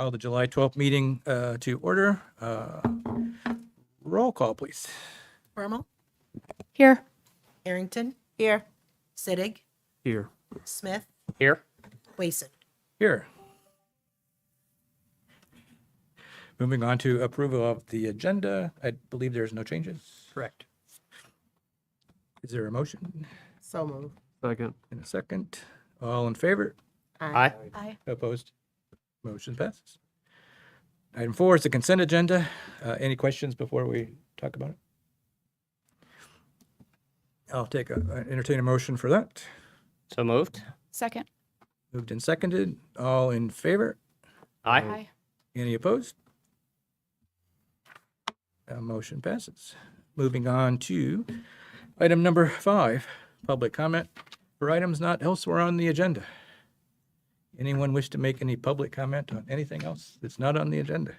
Call the July 12th meeting to order. Roll call, please. Bermel, Here. Harrington, Here. Sittig, Here. Smith, Here. Wason. Here. Moving on to approval of the agenda. I believe there's no changes. Correct. Is there a motion? So moved. Second. In a second. All in favor? Aye. Aye. Opposed? Motion passes. Item 4 is the consent agenda. Any questions before we talk about it? I'll entertain a motion for that. So moved. Second. Moved and seconded. All in favor? Aye. Any opposed? Motion passes. Moving on to item number 5, public comment for items not elsewhere on the agenda. Anyone wish to make any public comment on anything else that's not on the agenda?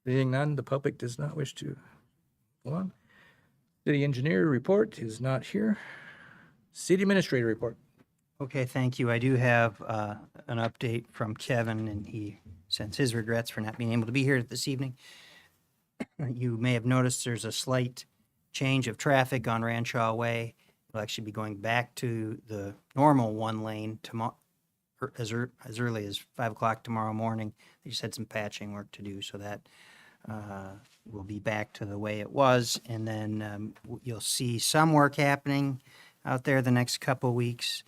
Seeing none, the public does not wish to go on. City engineer report is not here. City administrator report. Okay, thank you. I do have an update from Kevin, and he sends his regrets for not being able to be here this evening. You may have noticed there's a slight change of traffic on Ranshaw Way. It'll actually be going back to the normal one lane tomorrow, as early as 5 o'clock tomorrow morning. They just had some patching work to do, so that will be back to the way it was. And then you'll see some work happening out there the next couple of weeks,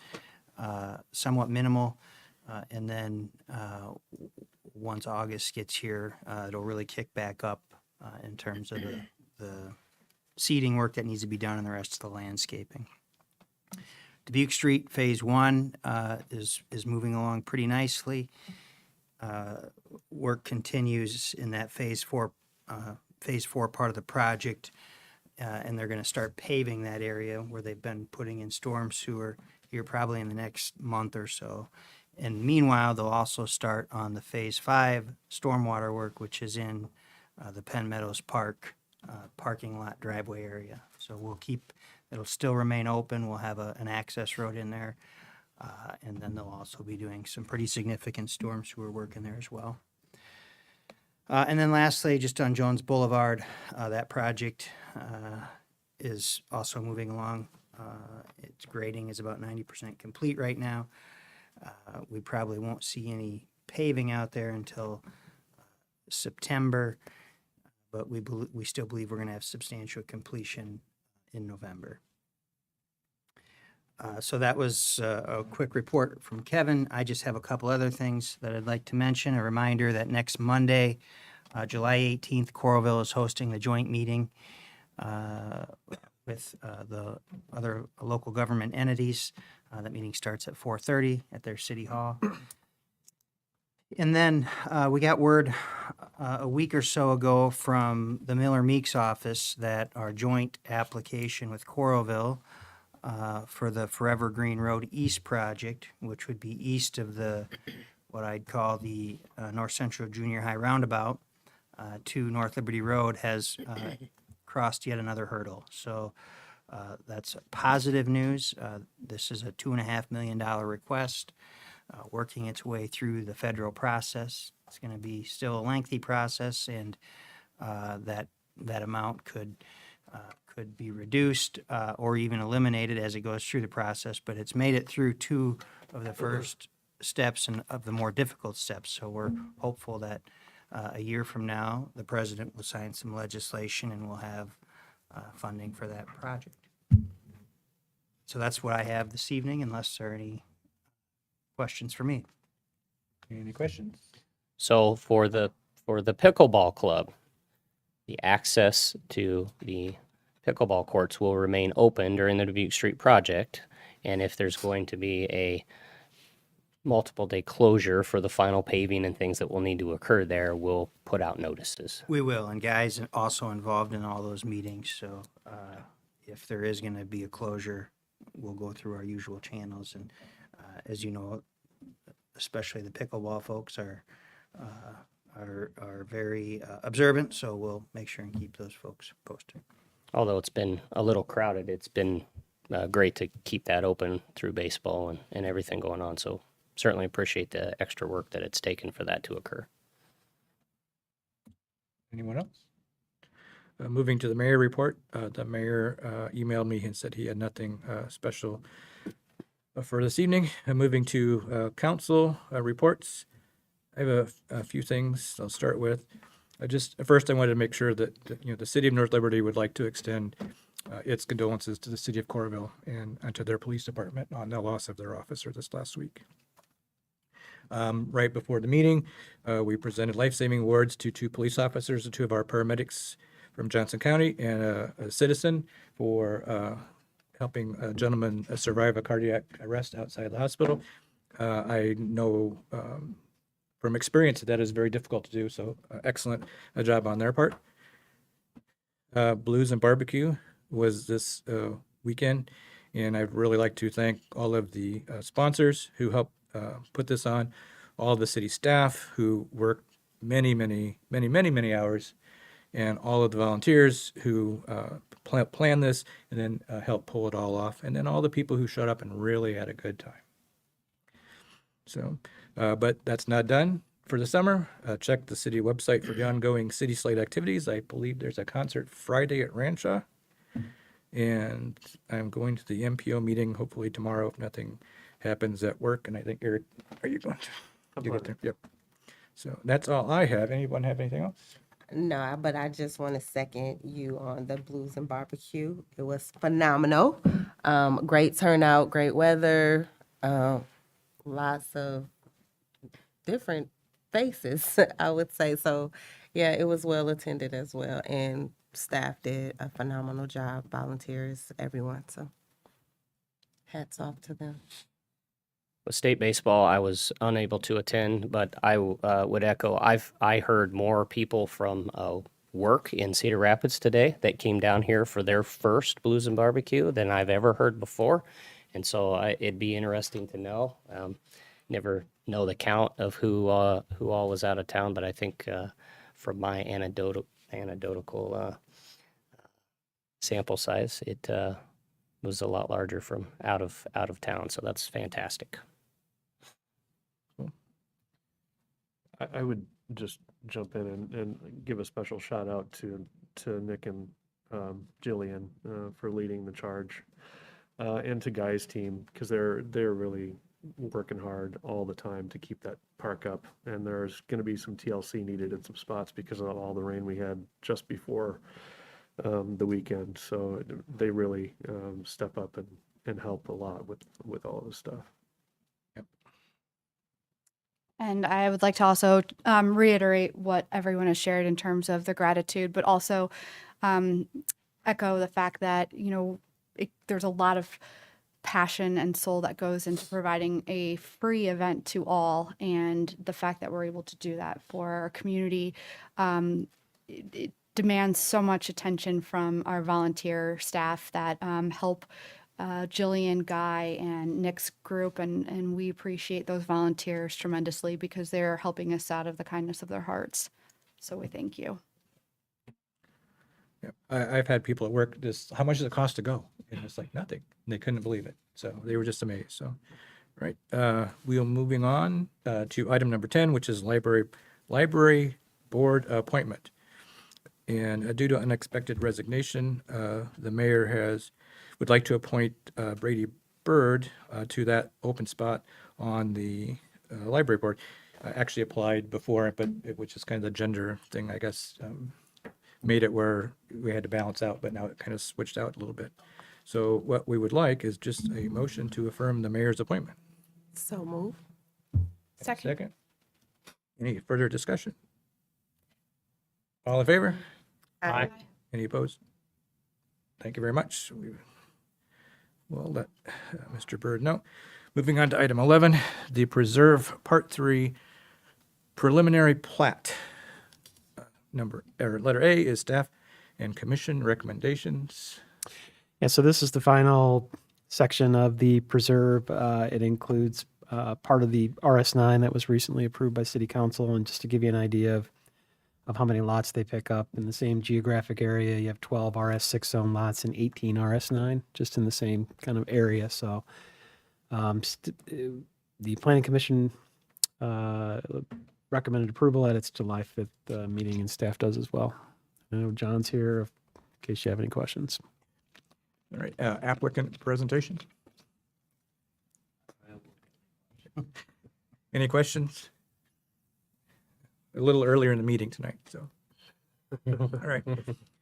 somewhat minimal. And then once August gets here, it'll really kick back up in terms of the seeding work that needs to be done and the rest of the landscaping. Dubuque Street Phase 1 is moving along pretty nicely. Work continues in that Phase 4 part of the project, and they're going to start paving that area where they've been putting in storm sewer here probably in the next month or so. And meanwhile, they'll also start on the Phase 5 stormwater work, which is in the Penn Meadows Park parking lot driveway area. So it'll still remain open. We'll have an access road in there. And then they'll also be doing some pretty significant storm sewer work in there as well. And then lastly, just on Jones Boulevard, that project is also moving along. Its grading is about 90% complete right now. We probably won't see any paving out there until September, but we still believe we're going to have substantial completion in November. So that was a quick report from Kevin. I just have a couple other things that I'd like to mention. A reminder that next Monday, July 18th, Coralville is hosting the joint meeting with the other local government entities. That meeting starts at 4:30 at their city hall. And then we got word a week or so ago from the Miller Meeks office that our joint application with Coralville for the Forever Green Road East project, which would be east of what I'd call the North Central Junior High roundabout to North Liberty Road, has crossed yet another hurdle. So that's positive news. This is a $2.5 million request, working its way through the federal process. It's going to be still a lengthy process, and that amount could be reduced or even eliminated as it goes through the process. But it's made it through 2 of the first steps and of the more difficult steps. So we're hopeful that a year from now, the president will sign some legislation and we'll have funding for that project. So that's what I have this evening, unless there are any questions for me. Any questions? So for the pickleball club, the access to the pickleball courts will remain open during the Dubuque Street project. And if there's going to be a multiple day closure for the final paving and things that will need to occur there, we'll put out notices. We will, and Guy's also involved in all those meetings, so if there is going to be a closure, we'll go through our usual channels. And as you know, especially the pickleball folks are very observant, so we'll make sure and keep those folks posted. Although it's been a little crowded, it's been great to keep that open through baseball and everything going on. So certainly appreciate the extra work that it's taken for that to occur. Anyone else? Moving to the mayor report, the mayor emailed me and said he had nothing special for this evening. Moving to council reports, I have a few things I'll start with. First, I wanted to make sure that the city of North Liberty would like to extend its condolences to the city of Coralville and to their police department on the loss of their officer this last week. Right before the meeting, we presented life-saving awards to 2 police officers and 2 of our paramedics from Johnson County and a citizen for helping a gentleman survive a cardiac arrest outside the hospital. I know from experience that is very difficult to do, so excellent job on their part. Blues and Barbecue was this weekend, and I'd really like to thank all of the sponsors who helped put this on, all of the city staff who worked many hours, and all of the volunteers who planned this and then helped pull it all off, and then all the people who showed up and really had a good time. So, but that's not done for the summer. Check the city website for the ongoing city slate activities. I believe there's a concert Friday at Rancha, and I'm going to the MPO meeting hopefully tomorrow if nothing happens at work. And I think Eric, are you going to? You get there? Yep. So that's all I have. Anyone have anything else? No, but I just want to second you on the Blues and Barbecue. It was phenomenal. Great turnout, great weather, lots of different faces, I would say. So, yeah, it was well attended as well. And staff did a phenomenal job, volunteers, everyone. So, hats off to them. With state baseball, I was unable to attend, but I would echo. I heard more people from work in Cedar Rapids today that came down here for their first Blues and Barbecue than I've ever heard before, and so it'd be interesting to know. Never know the count of who all was out of town, but I think from my anecdotal sample size, it was a lot larger from out of town. So that's fantastic. I would just jump in and give a special shout out to Nick and Jillian for leading the charge, and to Guy's team, because they're really working hard all the time to keep that park up. And there's going to be some TLC needed in some spots because of all the rain we had just before the weekend. So they really step up and help a lot with all of this stuff. And I would like to also reiterate what everyone has shared in terms of the gratitude, but also echo the fact that, there's a lot of passion and soul that goes into providing a free event to all. And the fact that we're able to do that for our community, it demands so much attention from our volunteer staff that help Jillian, Guy, and Nick's group, and we appreciate those volunteers tremendously because they're helping us out of the kindness of their hearts. So we thank you. Yeah, I've had people at work how much does it cost to go? And it's like nothing. And they couldn't believe it. So they were just amazed. So, right. We're moving on to item number 10, which is library board appointment. And due to unexpected resignation, the mayor would like to appoint Brady Bird to that open spot on the library board. Actually applied before, but which is kind of the gender thing, I guess, made it where we had to balance out, but now it kind of switched out a little bit. So what we would like is just a motion to affirm the mayor's appointment. So move. Second. Any further discussion? All in favor? Aye. Any opposed? Thank you very much. We'll let Mr. Bird know. Moving on to item 11, the Preserve Part 3 preliminary plat. Letter A is staff and commission recommendations. Yeah, so this is the final section of the preserve. It includes part of the RS9 that was recently approved by City Council. And just to give you an idea of how many lots they pick up in the same geographic area, you have 12 RS6 zone lots and 18 RS9 just in the same kind of area. So the Planning Commission recommended approval at its July 5th meeting, and staff does as well. I know John's here in case you have any questions. All right, applicant presentation. Any questions? A little earlier in the meeting tonight, so. All right,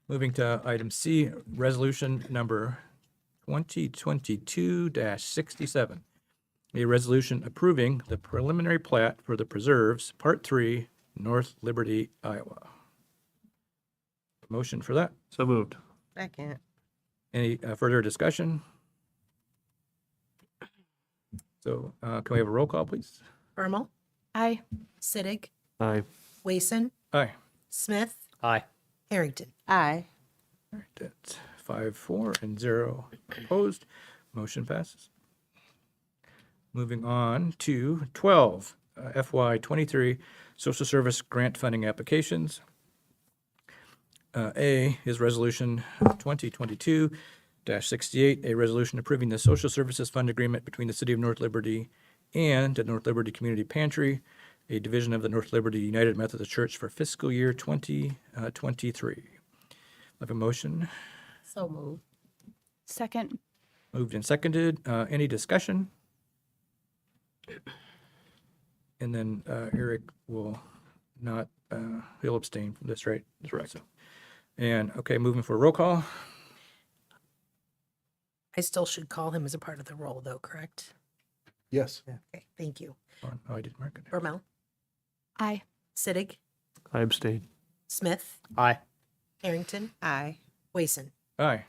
moving to item C, resolution number 2022-67. A resolution approving the preliminary plat for the preserves, Part 3, North Liberty, Iowa. Motion for that. So moved. Second. Any further discussion? So can we have a roll call, please? Bermal, Aye. Sittig, Aye. Wason, Aye. Smith, Aye. Harrington. Aye. All right, that's 5-4 and 0 opposed. Motion passes. Moving on to 12, FY 23 Social Service Grant Funding Applications. A is Resolution 2022-68, a resolution approving the Social Services Fund Agreement between the City of North Liberty and the North Liberty Community Pantry, a division of the North Liberty United Methodist Church for fiscal year 2023. Have a motion So moved. Second. moved and seconded. Any discussion? And then Eric will not, he'll abstain from this, right? Correct. So, and, okay, moving for roll call. I still should call him as a part of the roll, though, correct? Yes. Okay, thank you. Oh, I didn't mark it. Bermal, Aye. Sittig, I abstain. Smith, Aye. Harrington, Aye. Wason. Aye.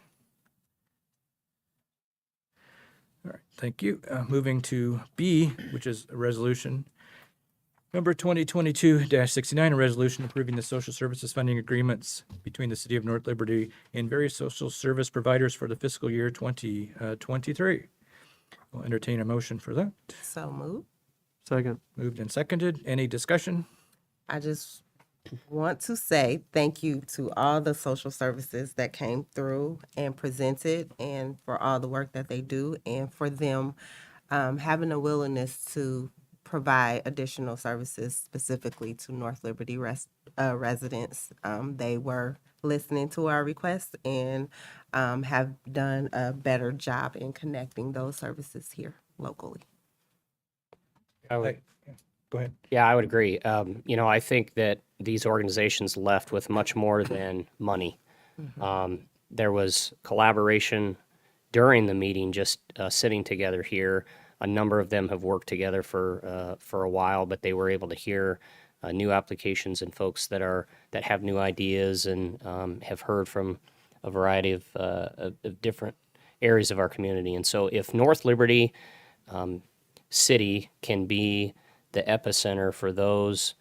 All right, thank you. Moving to B, which is a resolution number 2022-69, a resolution approving the social services funding agreements between the City of North Liberty and various social service providers for the fiscal year 2023. We'll entertain a motion for that. So moved. Second. Moved and seconded. Any discussion? I just want to say thank you to all the social services that came through and presented, and for all the work that they do, and for them having a willingness to provide additional services specifically to North Liberty residents. They were listening to our requests and have done a better job in connecting those services here locally. I would, Go ahead. yeah, I would agree. I think that these organizations left with much more than money. There was collaboration during the meeting, just sitting together here. A number of them have worked together for a while, but they were able to hear new applications and folks that have new ideas and have heard from a variety of different areas of our community. And so, if North Liberty City can be the epicenter for those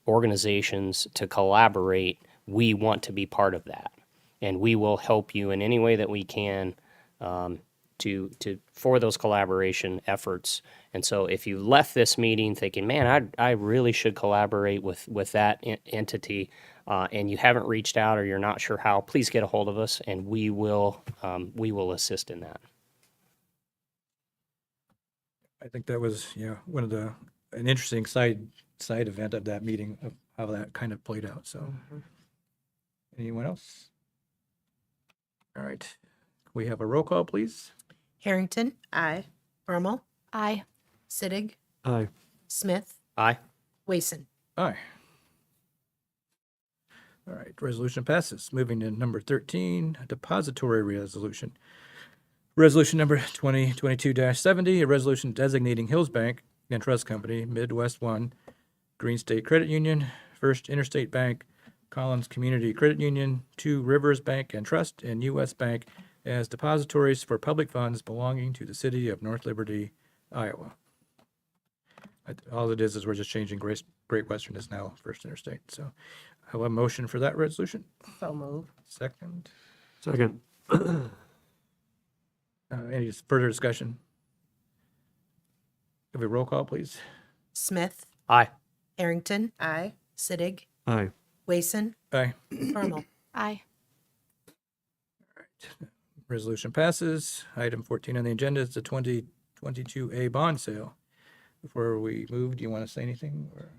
organizations to collaborate, we want to be part of that, and we will help you in any way that we can for those collaboration efforts. And so if you left this meeting thinking, man, I really should collaborate with that entity, and you haven't reached out or you're not sure how, please get a hold of us, and we will assist in that. I think that was, one of an interesting side event of that meeting, of how that kind of played out. So, anyone else? All right, we have a roll call, please. Harrington, Aye. Bermal, Aye. Sittig, Aye. Smith, Aye. Wason. Aye. All right, resolution passes. Moving to number 13, a depository resolution. Resolution number 2022-70, a resolution designating Hills Bank and Trust Company, Midwest One, Green State Credit Union, First Interstate Bank, Collins Community Credit Union, Two Rivers Bank and Trust, and U.S. Bank as depositories for public funds belonging to the City of North Liberty, Iowa. All it is we're just changing Great Western is now First Interstate. So I have a motion for that resolution. So moved. Second. Second. Any further discussion? Have a roll call, please. Smith, Aye. Harrington, Aye. Sittig, Aye. Wason, Aye. Bermal. Aye. Resolution passes. Item 14 on the agenda is the 2022A bond sale. Before we move, do you want to say anything? Or?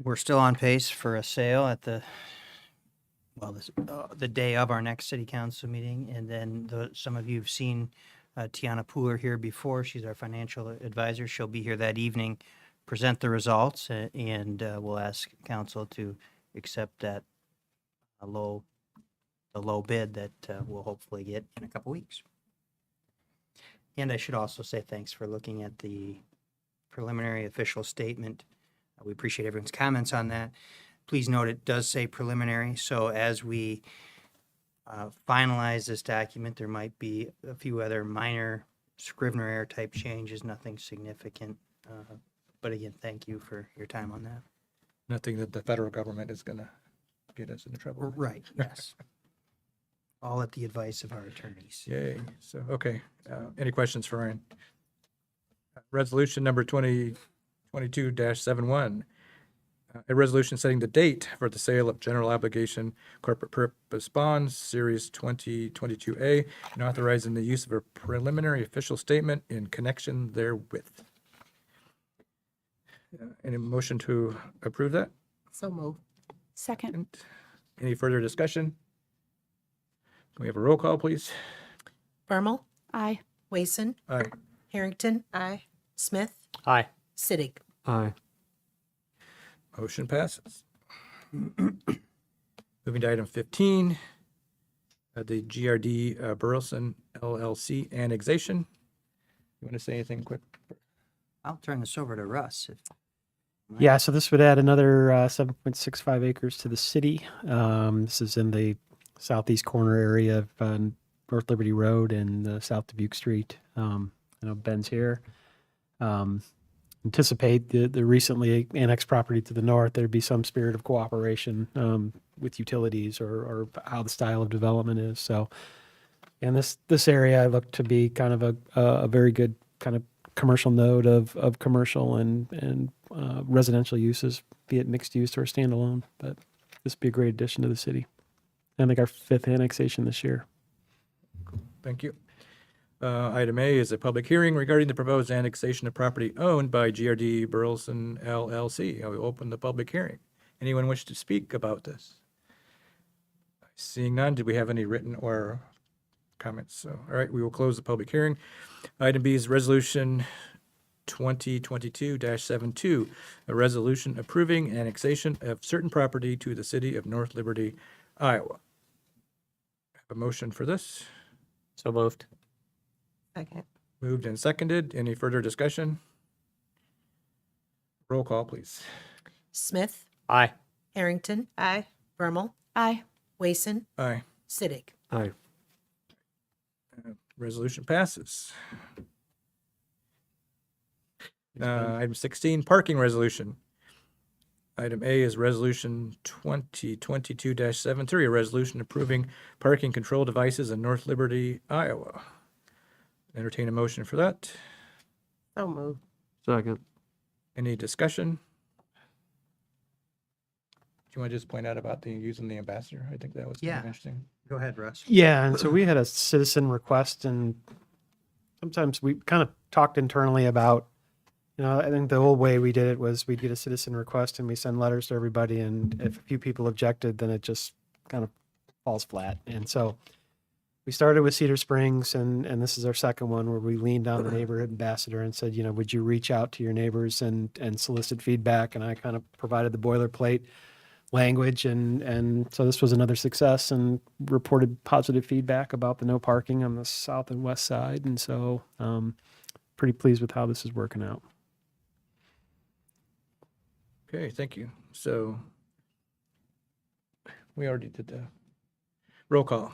We're still on pace for a sale at the day of our next city council meeting. And then some of you have seen Tiana Pooler here before. She's our financial advisor. She'll be here that evening, present the results, and we'll ask council to accept that the low bid that we'll hopefully get in a couple weeks. And I should also say thanks for looking at the preliminary official statement. We appreciate everyone's comments on that. Please note it does say preliminary, so as we finalize this document, there might be a few other minor Scrivener error type changes, nothing significant. But again, thank you for your time on that. Nothing that the federal government is going to get us into trouble with. Right, yes. All at the advice of our attorneys. Yay. So, okay. Any questions for Ryan? Resolution number 2022-71. A resolution setting the date for the sale of general obligation corporate purpose bonds, Series 2022A, and authorizing the use of a preliminary official statement in connection therewith. Any motion to approve that? So move. Second. Any further discussion? Can we have a roll call, please? Bermal, Aye. Wason, Aye. Harrington, Aye. Smith, Aye. Sittig. Aye. Motion passes. Moving to item 15, the Grd Burleson Llc Annexation. You want to say anything quick? I'll turn this over to Russ. Yeah, so this would add another 7.65 acres to the city. This is in the southeast corner area of North Liberty Road and South Dubuque Street. I know Ben's here. Anticipate the recently annexed property to the north, there'd be some spirit of cooperation with utilities or how the style of development is. So, and this area I look to be kind of a very good kind of commercial node of commercial and residential uses, be it mixed use or standalone. But this would be a great addition to the city. I think our 5th annexation this year. Thank you. Item A is a public hearing regarding the proposed annexation of property owned by Grd Burleson LLC. I will open the public hearing. Anyone wish to speak about this? Seeing none, did we have any written or comments? So, all right, we will close the public hearing. Item B is Resolution 2022-72, a resolution approving annexation of certain property to the city of North Liberty, Iowa. Have a motion for this? So moved. Second. Moved and seconded. Any further discussion? Roll call, please. Smith, Aye. Harrington, Aye. Bermal, Aye. Wason, Aye. Sittig. Aye. Resolution passes. Item 16, parking resolution. Item A is Resolution 2022-73, a resolution approving parking control devices in North Liberty, Iowa. Entertain a motion for that. So move. Second. Any discussion? Do you want to just point out about using the ambassador? I think that was kind Yeah. of interesting. Go ahead, Russ. Yeah, and so we had a citizen request, and sometimes we kind of talked internally about, I think the old way we did it was we'd get a citizen request and we send letters to everybody, and if a few people objected, then it just kind of falls flat. And so we started with Cedar Springs, and this is our second one where we leaned on the neighborhood ambassador and said, would you reach out to your neighbors and solicit feedback? And I kind of provided the boilerplate language, and so this was another success and reported positive feedback about the no parking on the south and west side. And so pretty pleased with how this is working out. Okay, thank you. So we already did the roll call.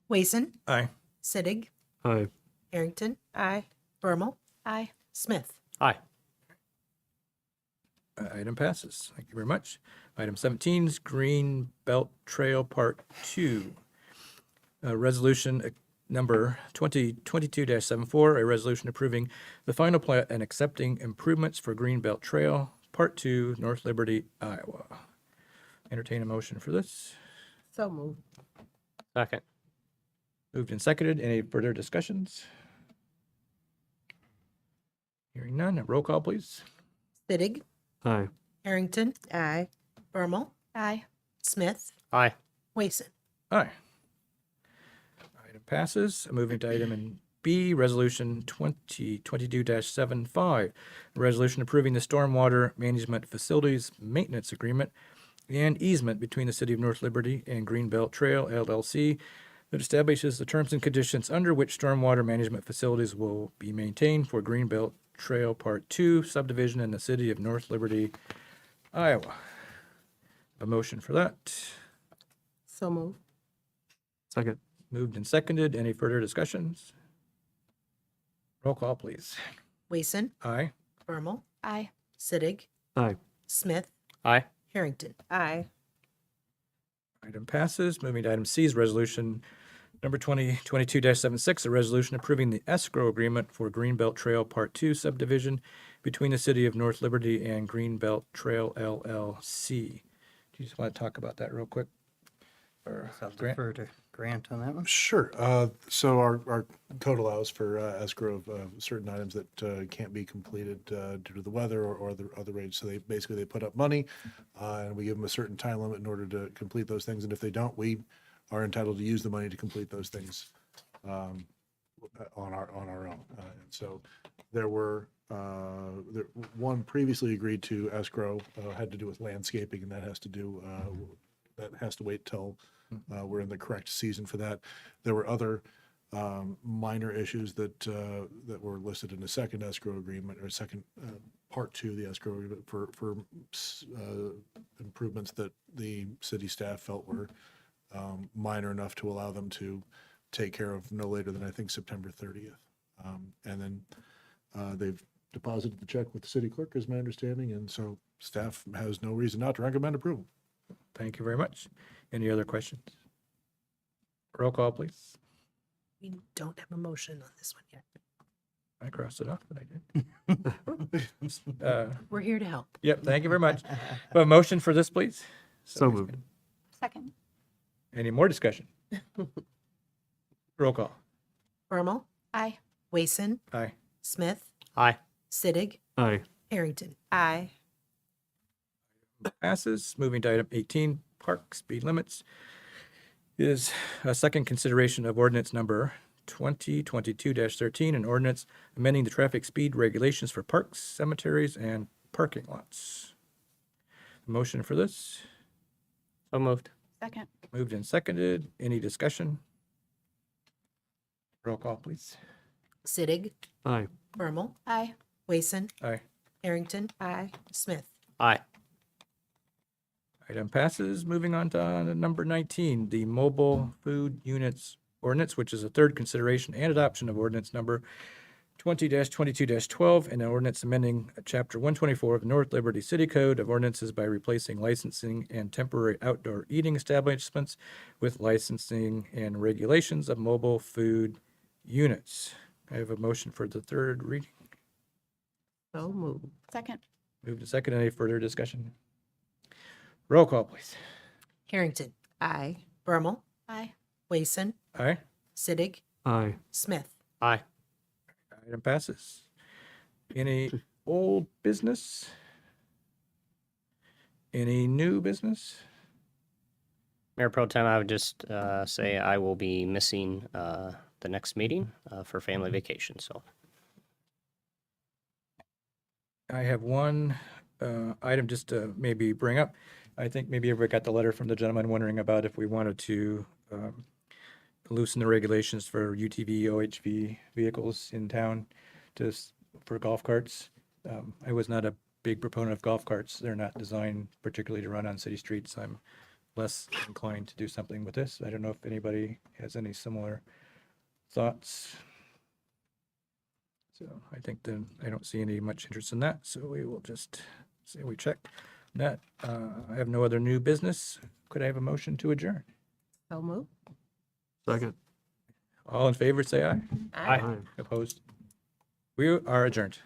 Wason, Aye. Sittig, Aye. Harrington, Aye. Bermal, Aye. Smith. Aye. Item passes. Thank you very much. Item 17 is Green Belt Trail Part 2. Resolution number 2022-74, a resolution approving the final plat and accepting improvements for Green Belt Trail Part 2, North Liberty, Iowa. Entertain a motion for this. So move. Second. Moved and seconded. Any further discussions? Hearing none. A roll call, please. Sittig, Aye. Harrington, Aye. Bermal, Aye. Smith, Aye. Wason. Aye. Item passes. Moving to item in B, Resolution 2022-75, a resolution approving the Stormwater Management Facilities Maintenance Agreement and easement between the City of North Liberty and Greenbelt Trail LLC that establishes the terms and conditions under which stormwater management facilities will be maintained for Greenbelt Trail Part 2 subdivision in the City of North Liberty, Iowa. A motion for that. So moved. Second. Moved and seconded. Any further discussions? Roll call, please. Wason, Aye. Bermal, Aye. Sittig, Aye. Smith, Aye. Harrington. Aye. Item passes. Moving to item C is resolution number 2022-76, a resolution approving the escrow agreement for Greenbelt Trail Part 2 subdivision between the City of North Liberty and Greenbelt Trail LLC. Do you just want to talk about that real quick? Or I'll Grant? defer to Grant on that one. Sure. So our code allows for escrow of certain items that can't be completed due to the weather or other rates. So they put up money, and we give them a certain time limit in order to complete those things. And if they don't, we are entitled to use the money to complete those things on our own. And so there were one previously agreed to escrow had to do with landscaping, and that has to wait till we're in the correct season for that. There were other minor issues that were listed in the second escrow agreement, or second part 2 of the escrow agreement for improvements that the city staff felt were minor enough to allow them to take care of no later than, I think, September 30th. And then they've deposited the check with the city clerk, is my understanding, and so staff has no reason not to recommend approval. Thank you very much. Any other questions? Roll call, please. We don't have a motion on this one yet. I crossed it off, but I did. We're here to help. Yep, thank you very much. A motion for this, please? So moved. Second. Any more discussion? Roll call. Bermal, Aye. Wason, Aye. Smith, Aye. Sittig, Aye. Harrington. Aye. Passes. Moving to item 18, park speed limits, is a second consideration of ordinance number 2022-13, an ordinance amending the traffic speed regulations for parks, cemeteries, and parking lots. Motion for this? So moved. Second. Moved and seconded. Any discussion? Roll call, please. Sittig, Aye. Bermal, Aye. Wason, Aye. Harrington, Aye. Smith. Aye. Item passes. Moving on to number 19, the mobile food units ordinance, which is a third consideration and adoption of ordinance number 20-22-12, and an ordinance amending Chapter 124 of the North Liberty City Code of Ordinances by replacing licensing and temporary outdoor eating establishments with licensing and regulations of mobile food units. I have a motion for the third reading. So moved. Second. Moved to second. Any further discussion? Roll call, please. Harrington, Aye. Bermal, Aye. Wason, Aye. Sittig, Aye. Smith. Aye. Item passes. Any old business? Any new business? Mayor Pro Tem, I would just say I will be missing the next meeting for family vacation, so. I have one item just to maybe bring up. I think maybe everybody got the letter from the gentleman wondering about if we wanted to loosen the regulations for UTV, OHV vehicles in town for golf carts. I was not a big proponent of golf carts. They're not designed particularly to run on city streets. I'm less inclined to do something with this. I don't know if anybody has any similar thoughts. So I think then I don't see any much interest in that. So we will just say we check that. I have no other new business. Could I have a motion to adjourn? So moved. Second. All in favor, say aye. Aye. Opposed? We are adjourned.